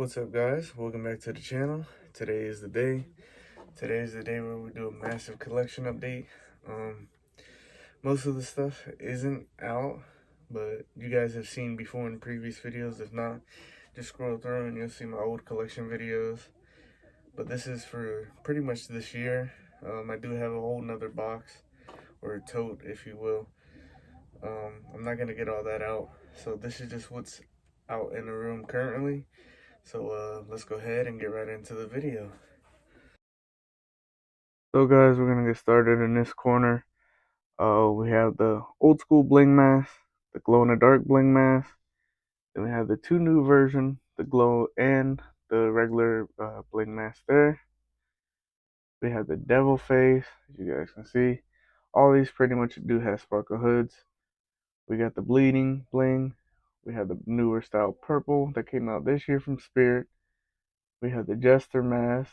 What's up, guys? Welcome back to the channel. Today is the day. Today is the day where we do a massive collection update. Um, Most of the stuff isn't out, but you guys have seen before in previous videos. If not, just scroll through and you'll see my old collection videos. But this is for pretty much this year. I do have a whole nother box, or a tote, if you will. I'm not gonna get all that out. So this is just what's out in the room currently. So let's go ahead and get right into the video. So guys, we're gonna get started in this corner. We have the old school bling mask, the glow in the dark bling mask. Then we have the two new version, the glow and the regular bling mask there. We have the devil face, as you guys can see. All these pretty much do have sparkle hoods. We got the bleeding bling. We have the newer style purple that came out this year from Spirit. We have the jester mask.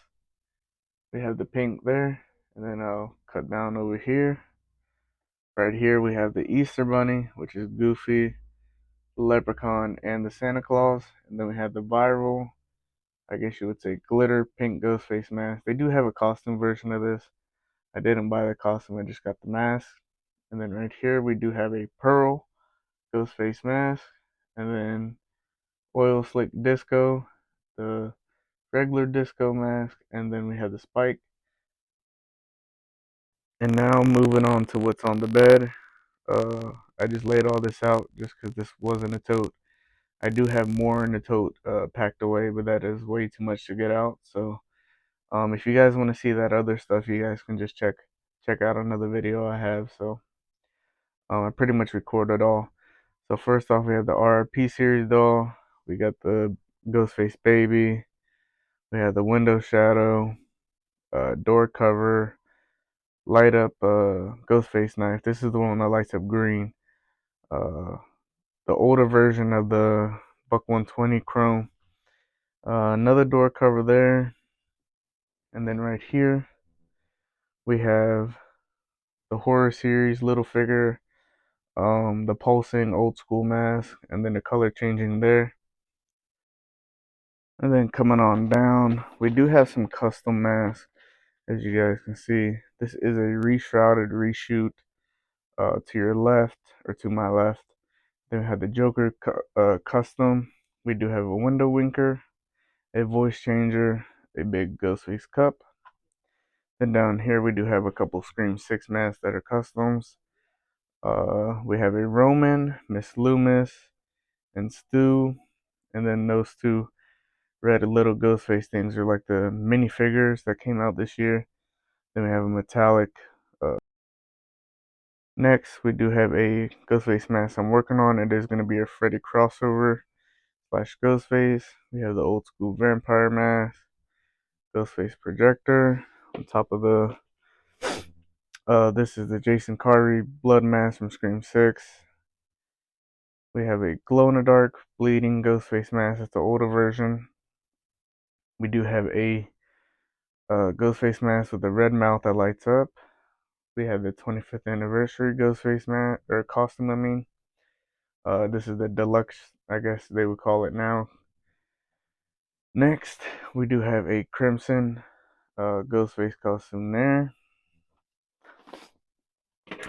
We have the pink there. And then I'll cut down over here. Right here we have the Easter Bunny, which is Goofy, the Leprechaun, and the Santa Claus. And then we have the viral, I guess you would say, glitter pink ghost face mask. They do have a costume version of this. I didn't buy the costume, I just got the mask. And then right here we do have a pearl ghost face mask. And then oil slick disco, the regular disco mask, and then we have the spike. And now moving on to what's on the bed. I just laid all this out just because this wasn't a tote. I do have more in the tote packed away, but that is way too much to get out. So if you guys want to see that other stuff, you guys can just check out another video I have. So I pretty much recorded all. So first off, we have the RRP series doll. We got the Ghostface baby. We have the window shadow, door cover, light up Ghostface knife. This is the one that lights up green. Uh, the older version of the Buck 120 Chrome. Another door cover there. And then right here, we have the horror series little figure, the pulsing old school mask, and then the color changing there. And then coming on down, we do have some custom masks, as you guys can see. This is a reshrouded reshoot to your left, or to my left. Then we have the Joker custom. We do have a window winker, a voice changer, a big Ghostface cup. Then down here we do have a couple Scream 6 masks that are customs. We have a Roman, Miss Loomis, and Stu. And then those two red little Ghostface things are like the minifigures that came out this year. Then we have a metallic. Next, we do have a Ghostface mask I'm working on. It is going to be a Freddy crossover slash Ghostface. We have the old school vampire mask, Ghostface projector. On top of the this is the Jason Carvey blood mask from Scream 6. We have a glow in the dark bleeding Ghostface mask. It's the older version. We do have a Ghostface mask with a red mouth that lights up. We have the 25th anniversary Ghostface mask or costume. I mean, this is the deluxe, I guess they would call it now. Next, we do have a crimson Ghostface costume there.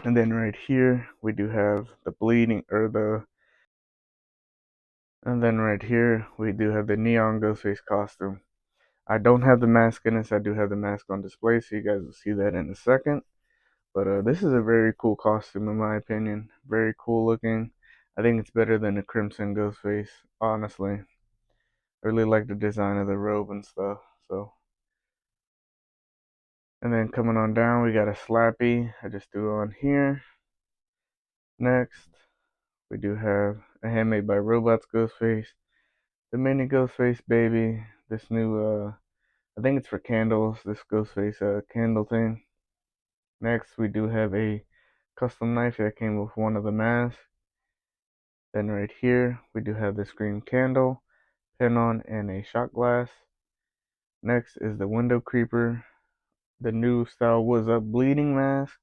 And then right here, we do have the bleeding, or the, and then right here, we do have the neon Ghostface costume. I don't have the mask in this, I do have the mask on display, so you guys will see that in a second. But this is a very cool costume in my opinion. Very cool looking. I think it's better than the crimson Ghostface, honestly. I really like the design of the robe and stuff, so. And then coming on down, we got a Slappy. I just threw on here. Next, we do have a Handmade by Robots Ghostface. The mini Ghostface baby. This new, I think it's for candles. This Ghostface candle thing. Next, we do have a custom knife that came with one of the masks. Then right here, we do have the Scream candle, pin on, and a shot glass. Next is the window creeper. The new style was up bleeding mask.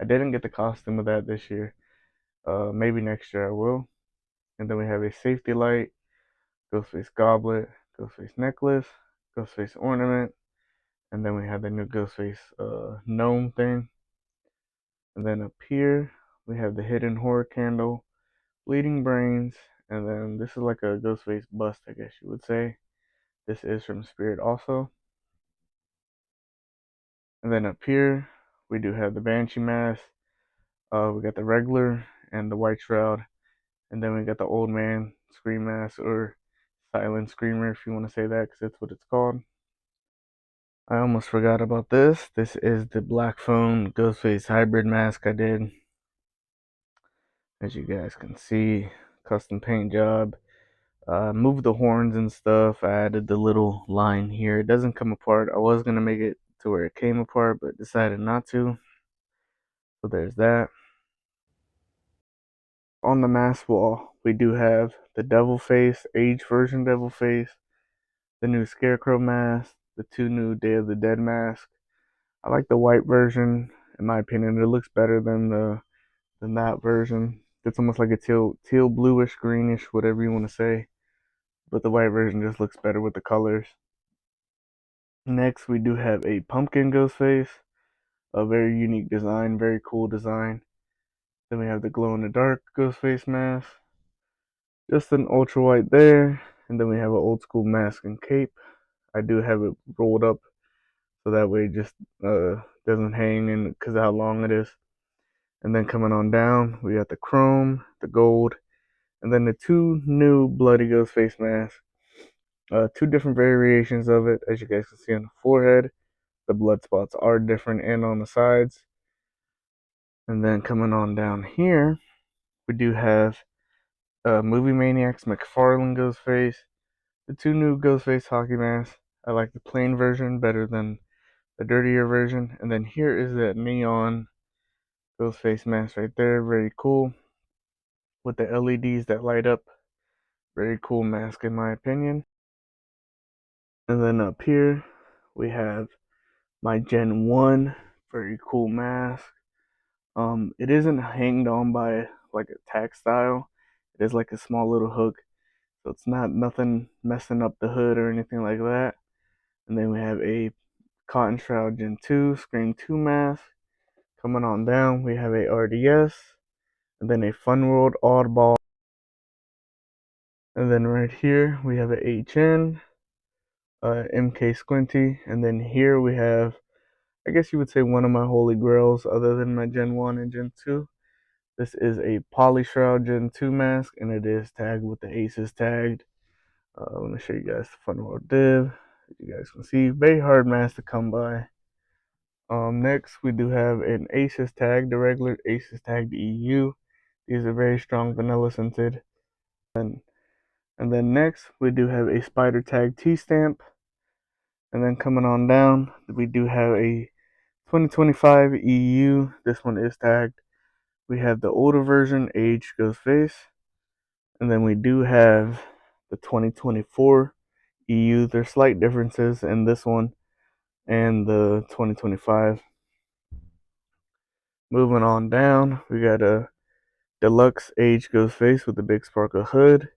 I didn't get the costume of that this year. Maybe next year I will. And then we have a safety light, Ghostface goblet, Ghostface necklace, Ghostface ornament, and then we have the new Ghostface gnome thing. And then up here we have the hidden horror candle, bleeding brains, and then this is like a Ghostface bust, I guess you would say. This is from Spirit also. And then up here we do have the Banshee mask. We got the regular and the white shroud, and then we got the old man scream mask, or silent screamer if you want to say that, because that's what it's called. I almost forgot about this. This is the Black Phone Ghostface hybrid mask I did. As you guys can see, custom paint job. Moved the horns and stuff. I added the little line here. It doesn't come apart. I was gonna make it to where it came apart, but decided not to. So there's that. On the mask wall, we do have the Devil Face, age version Devil Face, the new Scarecrow mask, the two new Day of the Dead mask. I like the white version. In my opinion, it looks better than that version. It's almost like a teal bluish greenish, whatever you want to say. But the white version just looks better with the colors. Next, we do have a pumpkin ghost face, a very unique design, very cool design. Then we have the glow in the dark ghost face mask, just an ultra white there, and then we have an old school mask and cape. I do have it rolled up so that way it just doesn't hang in because of how long it is. And then coming on down, we got the chrome, the gold, and then the two new bloody ghost face masks. Two different variations of it, as you guys can see on the forehead. The blood spots are different and on the sides. And then coming on down here, we do have Movie Maniacs McFarlane Ghostface, the two new Ghostface hockey masks. I like the plain version better than the dirtier version. And then here is that neon Ghostface mask right there, very cool, with the LEDs that light up. Very cool mask in my opinion. And then up here we have my Gen 1, very cool mask. It isn't hanged on by like a tack style. It is like a small little hook, so it's not nothing messing up the hood or anything like that. And then we have a Cotton Shroud Gen 2 Scream 2 mask. Coming on down, we have a RDS, and then a Fun World Oddball. And then right here we have a HN, MK Squinty, and then here we have, I guess you would say, one of my holy grails other than my Gen 1 and Gen 2. This is a Poly Shroud Gen 2 mask, and it is tagged with the Aces tagged. Let me show you guys the Fun World div. As you guys can see, very hard mask to come by. Next, we do have an Aces tag, the regular Aces tagged EU. These are very strong vanilla scented. And then next, we do have a Spider tag T-stamp. And then coming on down, we do have a 2025 EU. This one is tagged. We have the older version, Age Goes Face. And then we do have the 2024 EU. There's slight differences in this one and the 2025. Moving on down, we got a deluxe Age Goes Face with the big sparkle hood.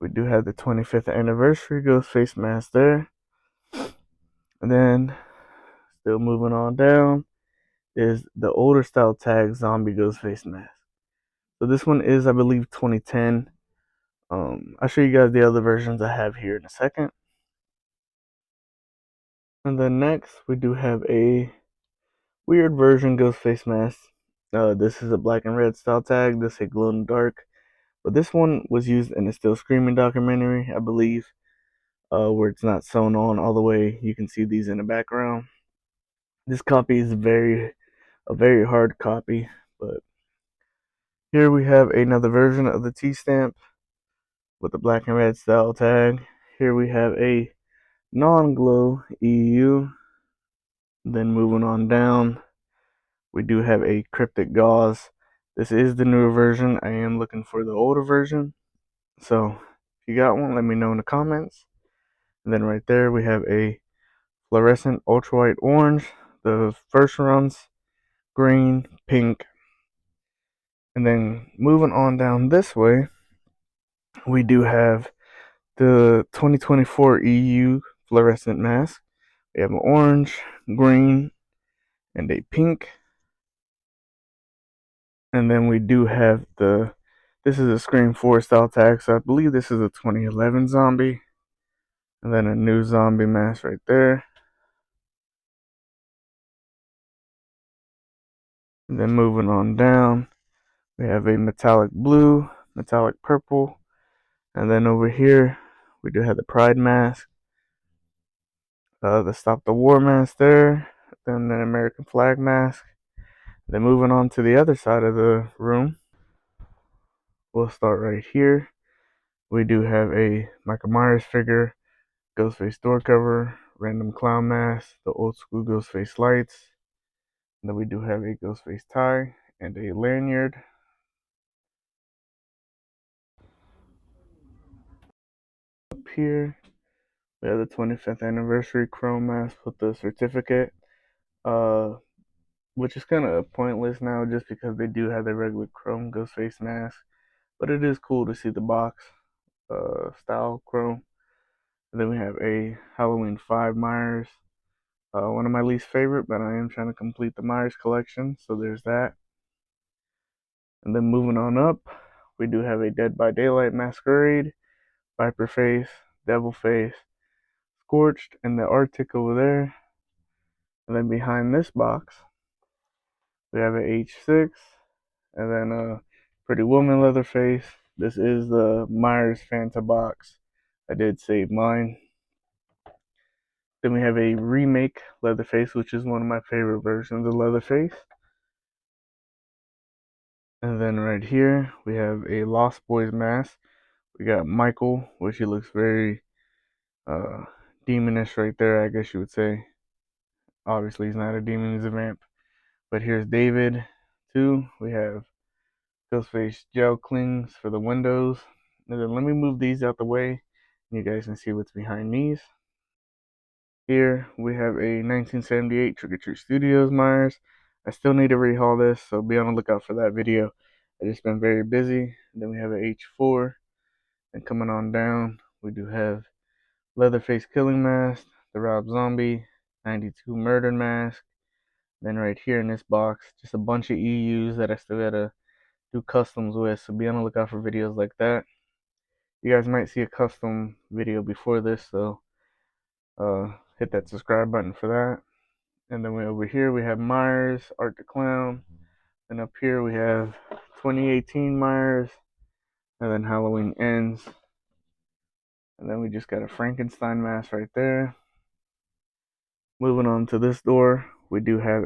We do have the 25th anniversary Ghost Face mask there. And then, still moving on down, is the older style tag Zombie Ghost Face mask. So this one is, I believe, 2010. I'll show you guys the other versions I have here in a second. And then next, we do have a weird version ghost face mask. This is a black and red style tag. This is a glow in the dark. But this one was used in a Still Screaming documentary, I believe, where it's not sewn on all the way. You can see these in the background. This copy is a very hard copy, but here we have another version of the T-stamp with the black and red style tag. Here we have a non-glow EU. Then moving on down, we do have a cryptic gauze. This is the newer version. I am looking for the older version. So if you got one, let me know in the comments. And then right there we have a fluorescent ultra white orange. The first runs green, pink. And then moving on down this way, we do have the 2024 EU fluorescent mask. We have an orange, green, and a pink. And then we do have this is a Scream 4 style tag, so I believe this is a 2011 zombie. And then a new zombie mask right there. And then moving on down, we have a metallic blue, metallic purple, and then over here we do have the Pride mask, the Stop the War mask there, then an American flag mask. Then moving on to the other side of the room, we'll start right here. We do have a Michael Myers figure, Ghostface door cover, random clown mask, the old school Ghostface lights. And then we do have a Ghostface tie and a lanyard. Up here, we have the 25th anniversary chrome mask with the certificate, which is kind of pointless now just because they do have the regular chrome Ghostface mask. But it is cool to see the box style chrome. And then we have a Halloween 5 Myers. One of my least favorite, but I am trying to complete the Myers collection, so there's that. And then moving on up, we do have a Dead by Daylight Masquerade, Viper Face, Devil Face, Scorched, and the Arctic over there. And then behind this box, we have a H6, and then a Pretty Woman Leatherface. This is the Myers Fanta box. I did save mine. Then we have a remake Leatherface, which is one of my favorite versions of Leatherface. And then right here, we have a Lost Boys mask. We got Michael, which he looks very demonish right there, I guess you would say. Obviously, he's not a demon, he's a vamp. But here's David, too. We have Ghostface gel clings for the windows. And then let me move these out the way, and you guys can see what's behind these. Here we have a 1978 Trick or Treat Studios Myers. I still need to rehaul this, so be on the lookout for that video. I just been very busy. And then we have a H4, and coming on down, we do have Leatherface Killing Mask, the Rob Zombie, 92 Murder Mask. Then right here in this box, just a bunch of EUs that I still gotta do customs with, so be on the lookout for videos like that. You guys might see a custom video before this, so hit that subscribe button for that. And then over here we have Myers, Art the Clown. And up here we have 2018 Myers, and then Halloween Ends. And then we just got a Frankenstein mask right there. Moving on to this door, we do have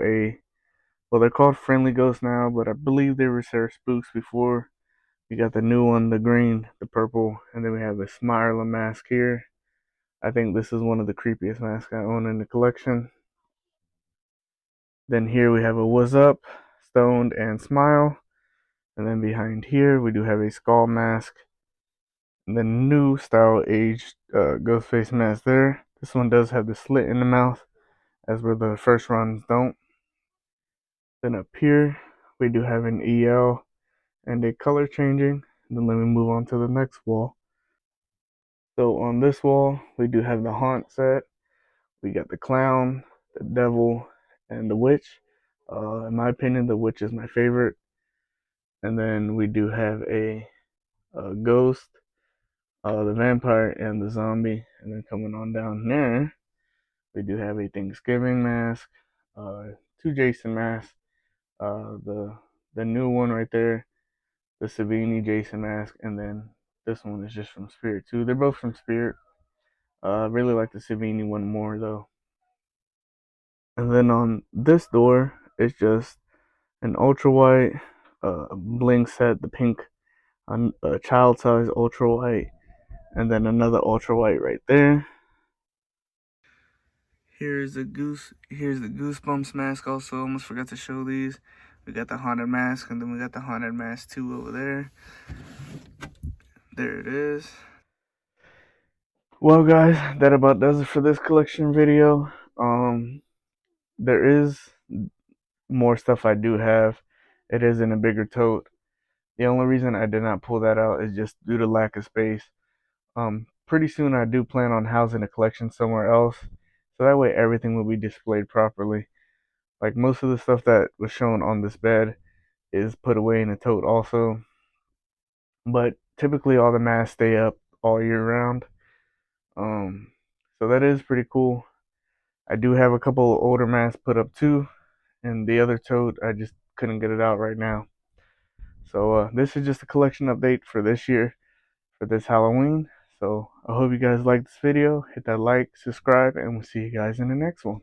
well, they're called Friendly Ghosts now, but I believe they were Sarah Spooks before. We got the new one, the green, the purple, and then we have the Smiler mask here. I think this is one of the creepiest masks I own in the collection. Then here we have a What's Up, Stoned, and Smile. And then behind here we do have a skull mask. And the new style aged Ghostface mask there. This one does have the slit in the mouth, as where the first runs don't. Then up here we do have an EL and a color changing. And then let me move on to the next wall. So on this wall we do have the haunt set. We got the clown, the devil, and the witch. In my opinion, the witch is my favorite. And then we do have a ghost, the vampire, and the zombie. And then coming on down there, we do have a Thanksgiving mask, two Jason masks, the new one right there, the Savini Jason mask, and then this one is just from Spirit too. They're both from Spirit. I really like the Savini one more though. And then on this door, it's just an ultra white bling set, the pink, a child size ultra white, and then another ultra white right there. Here's the Goosebumps mask also. Almost forgot to show these. We got the haunted mask, and then we got the haunted mask 2 over there. There it is. Well guys, that about does it for this collection video. There is more stuff I do have. It is in a bigger tote. The only reason I did not pull that out is just due to lack of space. pretty soon I do plan on housing a collection somewhere else, so that way everything will be displayed properly. Like most of the stuff that was shown on this bed is put away in a tote also, but typically all the masks stay up all year round. Um, so that is pretty cool. I do have a couple of older masks put up too, and the other tote I just couldn't get it out right now. So this is just a collection update for this year, for this Halloween. So I hope you guys like this video. Hit that like, subscribe, and we'll see you guys in the next one.